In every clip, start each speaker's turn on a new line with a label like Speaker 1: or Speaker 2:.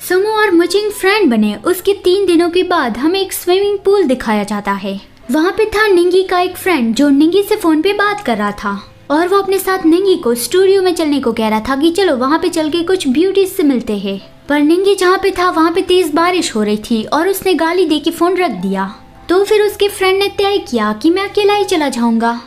Speaker 1: Sumo और मुजिंग friend बने उसके 3 दिनों के बाद हमें एक स्विमिंग पूल दिखाया जाता है। वहाँ पे था निंगी का एक फ्रेंड जो निंगी से फोन पे बात कर रहा था और वो अपने साथ निंगी को स्टूडियो में चलने को कह रहा था कि चलो वहाँ पे चल के कुछ ब्यूटी से मिलते हैं। पर निंगी जहाँ पे था वहाँ पे तेज बारिश हो रही थी और उसने गाली दे के फोन रख दिया। तो फिर उसके फ्रेंड ने तय किया कि मैं अकेला ही चला जाऊंगा।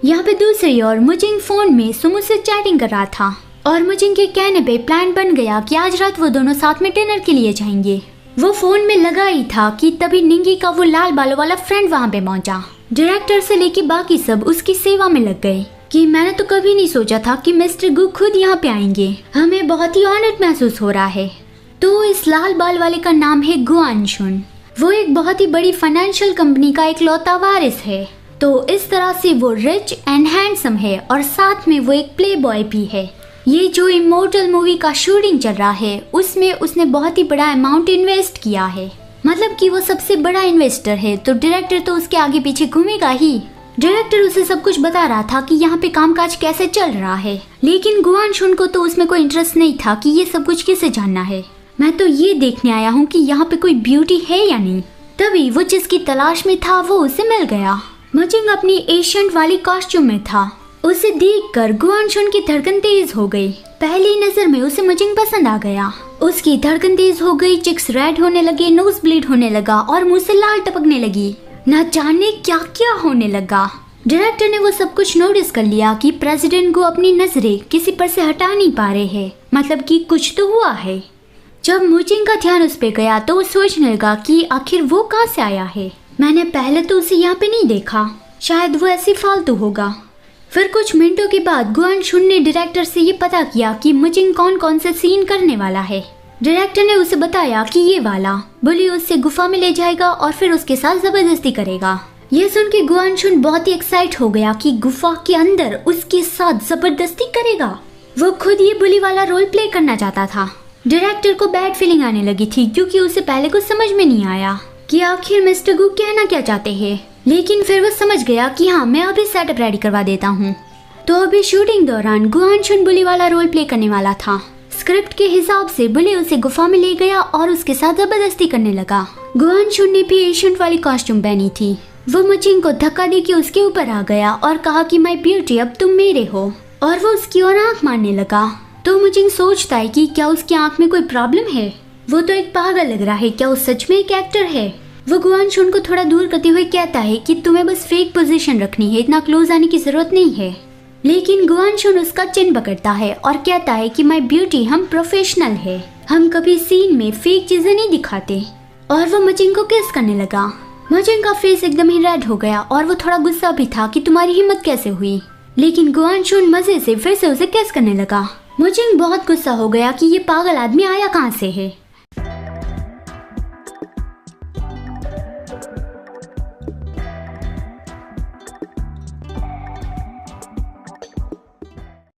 Speaker 1: यहाँ पे दूसरी ओर मुजिंग फोन में सुमो से चैटिंग कर रहा था और मुजिंग के कहने पे प्लान बन गया कि आज रात वो दोनों साथ में डिनर के लिए जाएंगे। वो फोन में लगा ही था कि तभी निंगी का वो लाल बालों वाला फ्रेंड वहाँ पे पहुंचा। डायरेक्टर से लेके बाकी सब उसकी सेवा में लग गए कि मैंने तो कभी नहीं सोचा था कि मिस्टर गु खुद यहाँ पे आएंगे, हमें बहुत ही ऑनर्ड महसूस हो रहा है। तो इस लाल बाल वाले का नाम है गुआनशुन। वो एक बहुत ही बड़ी फाइनेंशियल कंपनी का एक लौता वारिस है। तो इस तरह से वो रिच एंड हैंडसम है और साथ में वो एक प्ले बॉय भी है। ये जो इमोर्टल मूवी का शूटिंग चल रहा है उसमें उसने बहुत ही बड़ा अमाउंट इन्वेस्ट किया है, मतलब कि वो सबसे बड़ा इन्वेस्टर है। तो डायरेक्टर तो उसके आगे पीछे घूमेगा ही। डायरेक्टर उसे सब कुछ बता रहा था कि यहाँ पे कामकाज कैसे चल रहा है, लेकिन गुआनशुन को तो उसमें कोई इंटरेस्ट नहीं था कि ये सब कुछ किसे जानना है। मैं तो ये देखने आया हूँ कि यहाँ पे कोई ब्यूटी है या नहीं। तभी वो जिसकी तलाश में था वो उसे मिल गया। मुजिंग अपनी एशियंट वाली कॉस्ट्यूम में था। उसे देखकर गुआनशुन की धड़कन तेज हो गई। पहली नजर में उसे मुजिंग पसंद आ गया। उसकी धड़कन तेज हो गई, चिक्स रेड होने लगे, नोज ब्लीड होने लगा और मुंह से लाल टपकने लगी। न जाने क्या क्या होने लगा। डायरेक्टर ने वो सब कुछ नोटिस कर लिया कि प्रेसिडेंट को अपनी नजरें किसी पर से हटा नहीं पा रहे हैं, मतलब कि कुछ तो हुआ है। जब मुजिंग का ध्यान उस पे गया तो वो सोचने लगा कि आखिर वो कहाँ से आया है। मैंने पहले तो उसे यहाँ पे नहीं देखा, शायद वो ऐसी फालतू होगा। फिर कुछ मिनटों के बाद गुआनशुन ने डायरेक्टर से ये पता किया कि मुजिंग कौन कौन से सीन करने वाला है। डायरेक्टर ने उसे बताया कि ये वाला बुली उससे गुफा में ले जाएगा और फिर उसके साथ जबरदस्ती करेगा। ये सुन के गुआनशुन बहुत ही एक्साइट हो गया कि गुफा के अंदर उसके साथ जबरदस्ती करेगा। वो खुद ये बुली वाला रोल प्ले करना चाहता था। डायरेक्टर को बैड फीलिंग आने लगी थी क्योंकि उसे पहले कुछ समझ में नहीं आया कि आखिर मिस्टर गु कहना क्या चाहते हैं, लेकिन फिर वो समझ गया कि हाँ मैं अभी सेटअप रेडी करवा देता हूँ। तो अभी शूटिंग दौरान गुआनशुन बुली वाला रोल प्ले करने वाला था। स्क्रिप्ट के हिसाब से बुली उसे गुफा में ले गया और उसके साथ जबरदस्ती करने लगा। गुआनशुन ने भी एशियंट वाली कॉस्ट्यूम पहनी थी। वो मुजिंग को धक्का दे के उसके ऊपर आ गया और कहा कि माय ब्यूटी अब तुम मेरे हो, और वो उसकी ओर आंख मारने लगा। तो मुजिंग सोचता है कि क्या उसकी आंख में कोई प्रॉब्लम है, वो तो एक पागल लग रहा है, क्या वो सच में एक एक्टर है। वो गुआनशुन को थोड़ा दूर करते हुए कहता है कि तुम्हें बस फेक पोजीशन रखनी है, इतना क्लोज आने की जरूरत नहीं है। लेकिन गुआनशुन उसका चिन पकड़ता है और कहता है कि माय ब्यूटी हम प्रोफेशनल है, हम कभी सीन में फेक चीजें नहीं दिखाते। और वो मुजिंग को किस करने लगा। मुजिंग का फेस एकदम ही रेड हो गया और वो थोड़ा गुस्सा भी था कि तुम्हारी हिम्मत कैसे हुई। लेकिन गुआनशुन मजे से फिर से उसे किस करने लगा। मुजिंग बहुत गुस्सा हो गया कि ये पागल आदमी आया कहाँ से है।